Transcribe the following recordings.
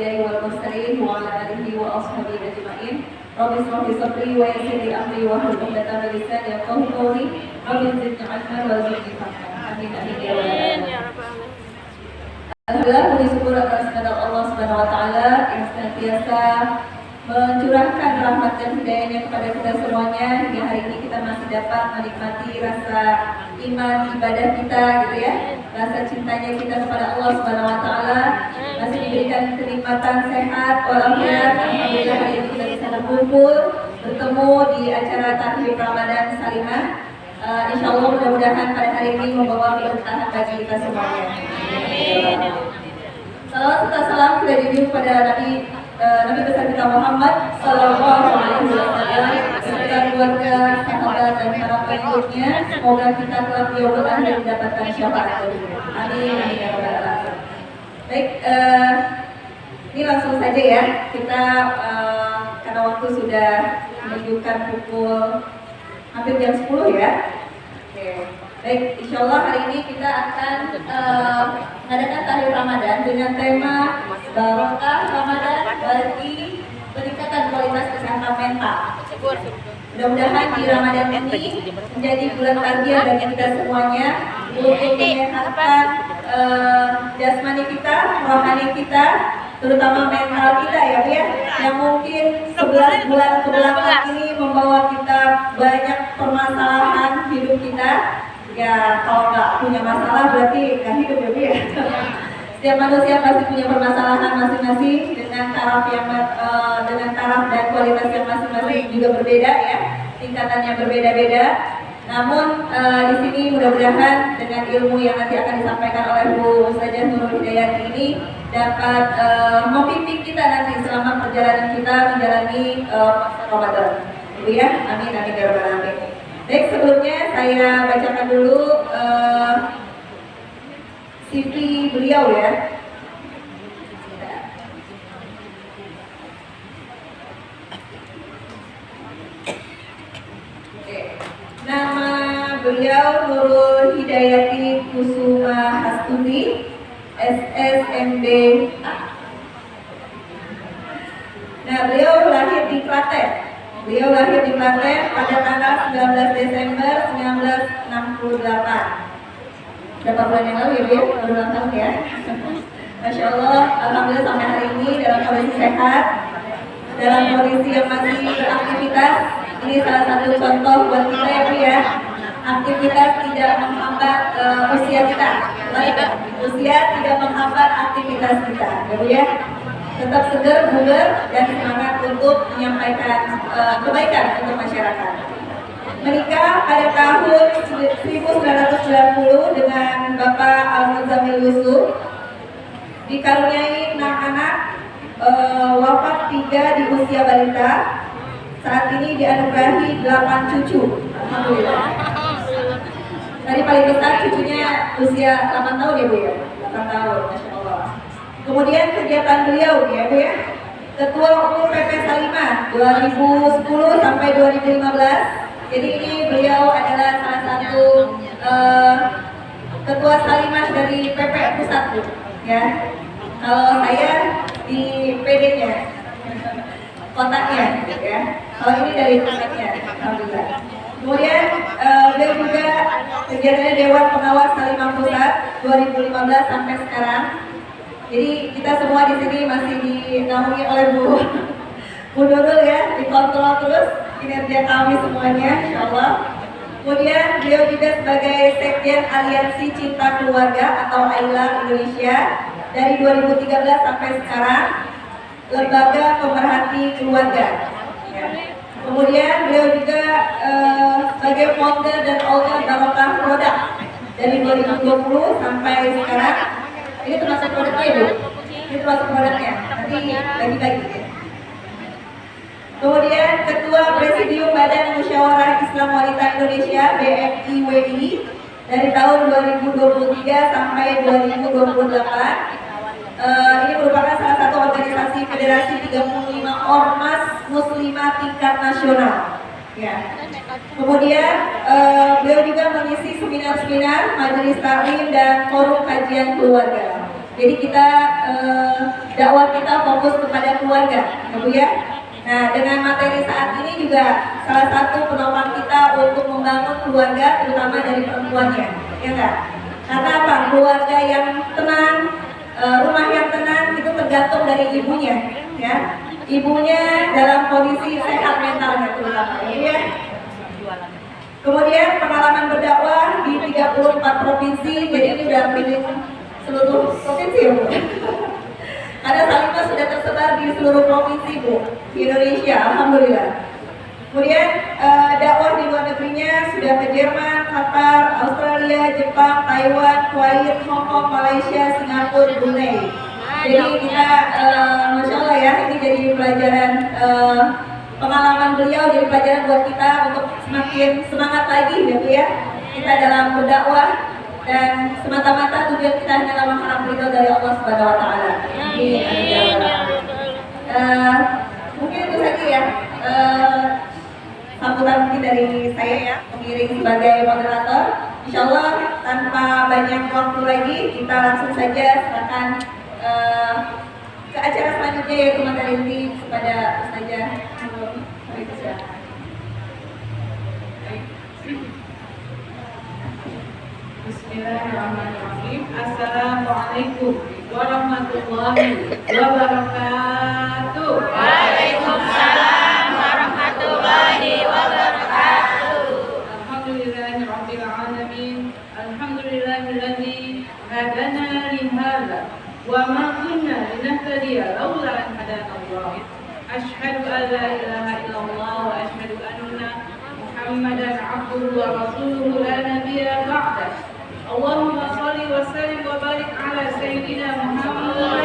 anbiya'i wal mursalin wa ala alihi wa ashabihi ajma'in. Rabbi shrah li sadri wa yassir li amri wahlul 'uqdatam min lisani yafqahu qawli. Rabbi zidni 'ilman warzuqni fahman. Amin amin ya rabbal alamin. Alhamdulillah, puji syukur atas kepada Allah Subhanahu wa taala yang senantiasa mencurahkan rahmat dan hidayahnya kepada kita semuanya hingga hari ini kita masih dapat menikmati rasa iman ibadah kita gitu ya, rasa cintanya kita kepada Allah Subhanahu wa taala, masih diberikan kenikmatan sehat walafiat. Alhamdulillah hari ini kita bisa berkumpul bertemu di acara Tahlil Ramadan Salimah. Insyaallah mudah-mudahan pada hari ini membawa keberkahan bagi kita semuanya. Salawat serta salam kita junjung kepada Nabi besar kita Muhammad Sallallahu Alaihi Wasallam beserta keluarga, sahabat dan para pengikutnya. Semoga kita kelak di yaumul akhir mendapatkan syafaat. Amin amin ya rabbal alamin. Baik, ini langsung saja ya kita karena waktu sudah menunjukkan pukul hampir jam 10 ya. Oke. Baik, insya Allah hari ini kita akan mengadakan Tahlil Ramadan dengan tema Barokah Ramadan bagi peningkatan kualitas kesehatan mental. Mudah-mudahan di Ramadan ini menjadi bulan bahagia bagi kita semuanya untuk menyehatkan jasmani kita, rohani kita, terutama mental kita ya Bu ya, yang mungkin 11 bulan kebelakang ini membawa kita banyak permasalahan hidup kita. Ya kalau nggak punya masalah berarti nggak hidup ya Bu ya. Setiap manusia pasti punya permasalahan masing-masing dengan taraf dan kualitas yang masing-masing juga berbeda ya, tingkatannya berbeda-beda. Namun di sini mudah-mudahan dengan ilmu yang nanti akan disampaikan oleh Bu Ustazah Nurul Hidayati ini dapat membimbing kita nanti selama perjalanan kita menjalani Ramadan. Gitu ya, amin amin ya rabbal alamin. Baik, sebelumnya saya bacakan dulu CV beliau ya. Oke. Nama beliau Nurul Hidayati Kusuma Hastuti, SSMB. Nah, beliau lahir di Klaten. Pada tanggal 19 Desember 1968. Berapa bulan yang lalu ya Bu? Baru ulang tahun ya. Masya Allah, alhamdulillah sampai hari ini dalam kondisi sehat, dalam kondisi yang masih beraktivitas. Ini salah satu contoh buat kita ya Bu ya. Aktivitas tidak menghambat usia kita. Usia tidak menghambat aktivitas kita ya Bu ya. Tetap segar, bugar, dan semangat untuk menyampaikan kebaikan untuk masyarakat. Menikah pada tahun 1990 dengan Bapak Al-Muzamil Yusuf. Dikaruniai 6 anak, wafat 3 di usia balita. Saat ini dianugerahi 8 cucu. Alhamdulillah. Tadi paling besar cucunya usia 8 tahun ya Bu ya? 8 tahun, Masya Allah. Kemudian kegiatan beliau ya Bu ya, Ketua Umum PP Salimah 2010 sampai 2015. Jadi ini beliau adalah salah satu Ketua Salimah dari PP Pusat Bu ya. Kalau saya di PD-nya, kotaknya ya. Kalau ini dari pusatnya, alhamdulillah. Kemudian beliau juga kegiatannya Dewan Pengawas Salimah Pusat 2015 sampai sekarang. Jadi kita semua di sini masih dinaungi oleh Bu Nurul ya, dikontrol terus kinerja kami semuanya, insya Allah. Kemudian beliau juga sebagai Sekjen Aliansi Cinta Keluarga atau AILA Indonesia dari 2013 sampai sekarang, lembaga pemerhati keluarga. Ya. Kemudian beliau juga sebagai founder dan owner Barokah Produk dari 2020 sampai sekarang. Ini termasuk produknya ya Bu? Ini termasuk produknya, nanti bagi-bagi ya. Kemudian Ketua Presidium Badan Musyawarah Islam Wanita Indonesia BMIWI dari tahun 2023 sampai 2028. Ini merupakan salah satu organisasi federasi 35 ormas muslimah tingkat nasional. Ya. Kemudian beliau juga mengisi seminar-seminar, majelis taklim dan forum kajian keluarga. Jadi kita dakwah kita fokus kepada keluarga, ya Bu ya. Nah, dengan materi saat ini juga salah satu penopang kita untuk membangun keluarga, terutama dari perempuannya, ya enggak? Karena apa? Keluarga yang tenang, rumah yang tenang itu tergantung dari ibunya, ya. Ibunya dalam kondisi sehat mentalnya terutama, ya. Kemudian pengalaman berdakwah di 34 provinsi, jadi ini udah keliling seluruh provinsi ya Bu. Ada Salimah sudah tersebar di seluruh provinsi Bu, di Indonesia, alhamdulillah. Kemudian dakwah di luar negerinya sudah ke Jerman, Qatar, Australia, Jepang, Taiwan, Kuwait, Hong Kong, Malaysia, Singapura, Brunei. Jadi kita, masya Allah ya, ini jadi pelajaran pengalaman beliau, jadi pelajaran buat kita untuk semakin semangat lagi gitu ya. Kita dalam berdakwah dan semata-mata tujuan kita adalah mengharap ridho dari Allah Subhanahu wa taala. Mungkin itu saja ya. Sambutan mungkin dari saya ya, pengiring sebagai moderator. Insyaallah tanpa banyak waktu lagi kita langsung saja serahkan ke acara selanjutnya yaitu materi inti kepada Ustazah. Bismillahirrahmanirrahim. Assalamualaikum warahmatullahi wabarakatuh. Waalaikumsalam warahmatullahi wabarakatuh. Alhamdulillahirabbil alamin. Alhamdulillahilladzi hadana li hadza wa ma kunna linahtadiya laula an hadana Allah. Asyhadu an la ilaha illallah wa asyhadu anna Muhammadan abduhu wa rasuluhu la nabiyya ba'dah. Allahumma salli wa sallim wa barik ala sayyidina Muhammad wa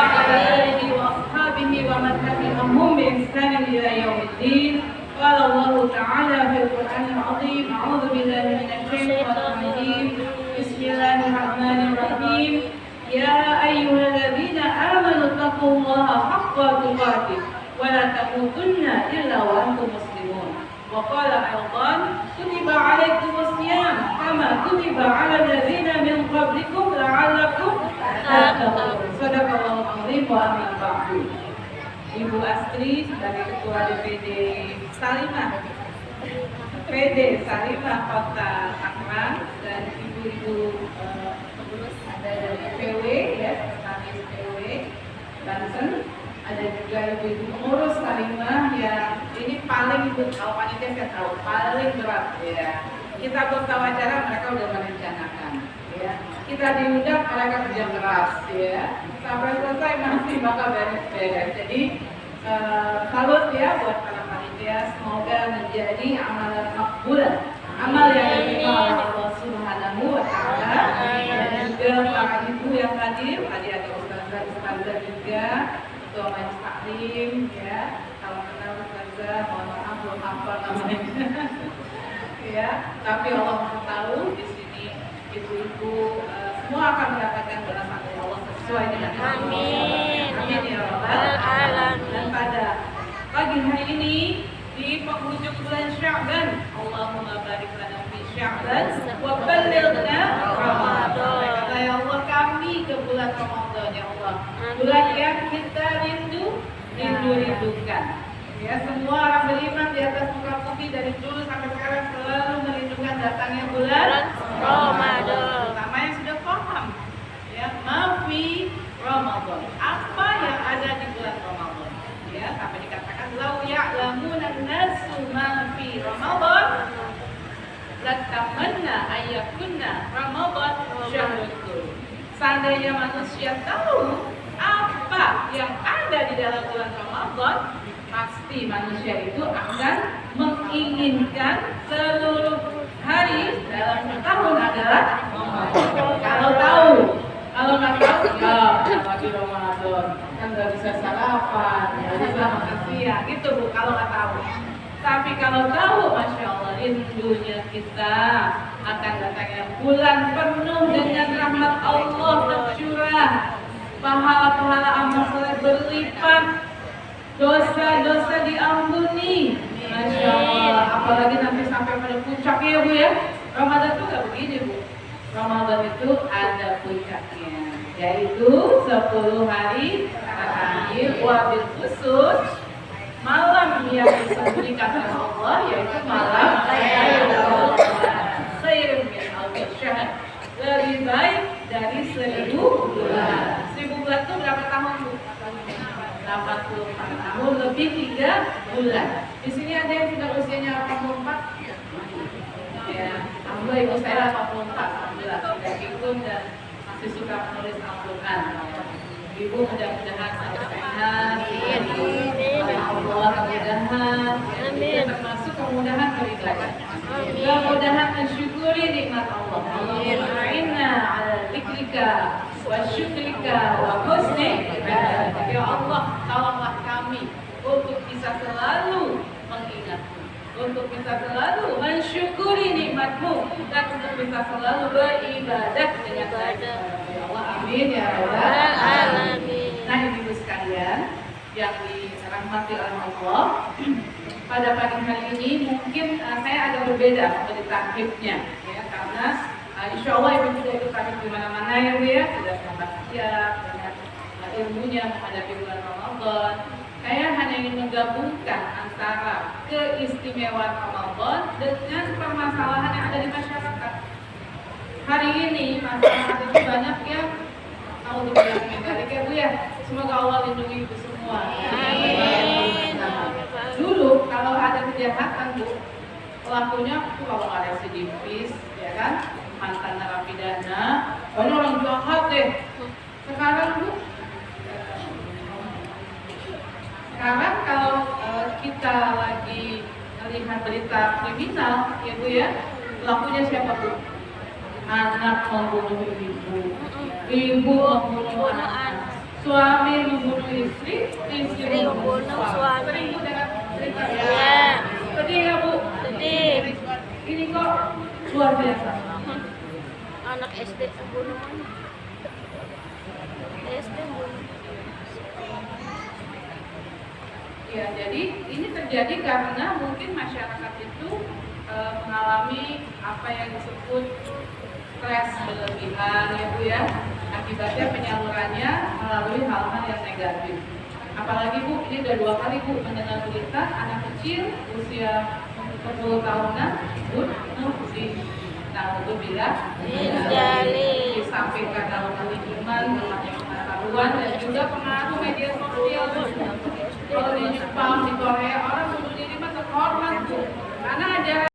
ala alihi wa ashabihi wa man tabi'ahum bi ihsanin ila yaumiddin. Qala Allah ta'ala fil Qur'anil 'azim, a'udzu billahi minasy syaithanir rajim. Bismillahirrahmanirrahim. Ya ayyuhalladzina amanu taqullaha haqqa tuqatih wa la tamutunna illa wa antum muslimun. Wa qala aydan kutiba 'alaikumus shiyam kama kutiba 'alal ladzina min qablikum la'allakum tattaqun. Shadaqallahul 'azim wa amma ba'du. Ibu Astri sebagai Ketua DPD Salimah Kota Tangerang dan ibu-ibu pengurus ada dari PW ya, sekretaris PW Banten, ada juga ibu-ibu pengurus Salimah yang ini paling kalau panitia saya tahu paling berat ya. Kita tahu acara mereka udah merencanakan ya. Kita diundang mereka kerja keras ya. Sampai selesai masih bakal beres-beres. Jadi salut ya buat para panitia, semoga menjadi amalan makbulah, amal yang diterima oleh Allah Subhanahu wa taala. Dan juga para ibu yang hadir, tadi ada ustazah juga, ketua majelis taklim ya. Kalau kenal ustazah, mohon maaf belum hafal namanya. Ya, tapi Allah Maha tahu di sini ibu-ibu semua akan mendapatkan balasan dari Allah sesuai dengan Amin. Amin ya rabbal alamin. Dan pada pagi hari ini di penghujung bulan Sya'ban, Allahumma barik lana fi Sya'ban wa ballighna Ramadan. Kata ya Allah, kami ke bulan Ramadan ya Allah. Bulan yang kita rindukan. Ya, semua orang beriman di atas muka bumi dari dulu sampai sekarang selalu merindukan datangnya bulan Ramadan. Terutama yang sudah paham ya, mafi Ramadan. Apa yang ada di bulan Ramadan? Ya, sampai dikatakan lau ya'lamuna an-nasu ma fi Ramadan latamanna ayyakunna Ramadan syahrul qur'an. Seandainya manusia tahu apa yang ada di dalam bulan Ramadan, pasti manusia itu akan menginginkan seluruh hari dalam tahun adalah Ramadan. Kalau tahu, kalau nggak tahu, ya lagi Ramadan kan nggak bisa sarapan, nggak bisa makan siang, gitu Bu. Kalau nggak tahu, tapi kalau tahu, masya Allah, rindunya kita akan datangnya bulan penuh dengan rahmat Allah tercurah, pahala-pahala amal soleh berlipat, dosa-dosa diampuni, masya Allah. Apalagi nanti sampai pada puncaknya ya Bu ya. Ramadan tuh gak begini Bu, Ramadan itu ada puncaknya, yaitu 10 hari terakhir, wabil khusus malam yang disebutkan oleh Allah, yaitu malam Lailatul Qadar. Khairun min alfi syahr, lebih baik dari 1000 bulan. 1000 bulan itu berapa tahun, Bu? 84 tahun lebih 3 bulan. Di sini ada yang sudah usianya 84. Ya, alhamdulillah ibu saya 84, alhamdulillah tidak ikut dan masih suka menulis Al-Quran. Ibu mudah-mudahan sehat, oleh Allah kemudahan, termasuk kemudahan beribadah. Kemudahan mensyukuri nikmat Allah. Allahumma inna ala dzikrika wa syukrika wa husni ibadatik. Ya Allah, tolonglah kami untuk bisa selalu mengingatmu, untuk bisa selalu mensyukuri nikmat-Mu, dan untuk bisa selalu beribadah dengan baik. Ya Allah, amin ya rabbal alamin. Nah, ibu sekalian yang dirahmati oleh Allah, pada pagi hari ini mungkin saya agak berbeda dari takribnya, ya, karena insya Allah ibu sudah ikut takrib di mana-mana ya Bu ya, sudah sempat siap dengan ilmunya menghadapi bulan Ramadan. Saya hanya ingin menggabungkan antara keistimewaan Ramadan dengan permasalahan yang ada di masyarakat. Hari ini masyarakat itu banyak yang mau dibilang negatif ya Bu ya. Semoga Allah lindungi ibu semua. Amin. Dulu kalau ada kejahatan Bu, pelakunya itu kalau ada residivis, ya kan, mantan narapidana, banyak orang jahat deh. Sekarang Bu, sekarang kalau kita lagi melihat berita kriminal, ya Bu ya, pelakunya siapa Bu? Anak membunuh ibu, ibu membunuh anak, suami membunuh istri, istri membunuh suami. Sering Bu dengar berita? Ya. Sedih ya Bu? Sedih. Ini kok luar biasa. Anak SD bunuh mana? SD bunuh. Ya, jadi ini terjadi karena mungkin masyarakat itu mengalami apa yang disebut stres berlebihan ya Bu ya. Akibatnya penyalurannya melalui hal-hal yang negatif. Apalagi Bu, ini udah 2 kali Bu mendengar berita anak kecil usia 10 tahunan bunuh di naudzubillah disampaikan dalam iman pengetahuan dan juga pengaruh media sosial. Kalau di Jepang, di Korea, orang bunuh diri mah terhormat Bu, karena ajaran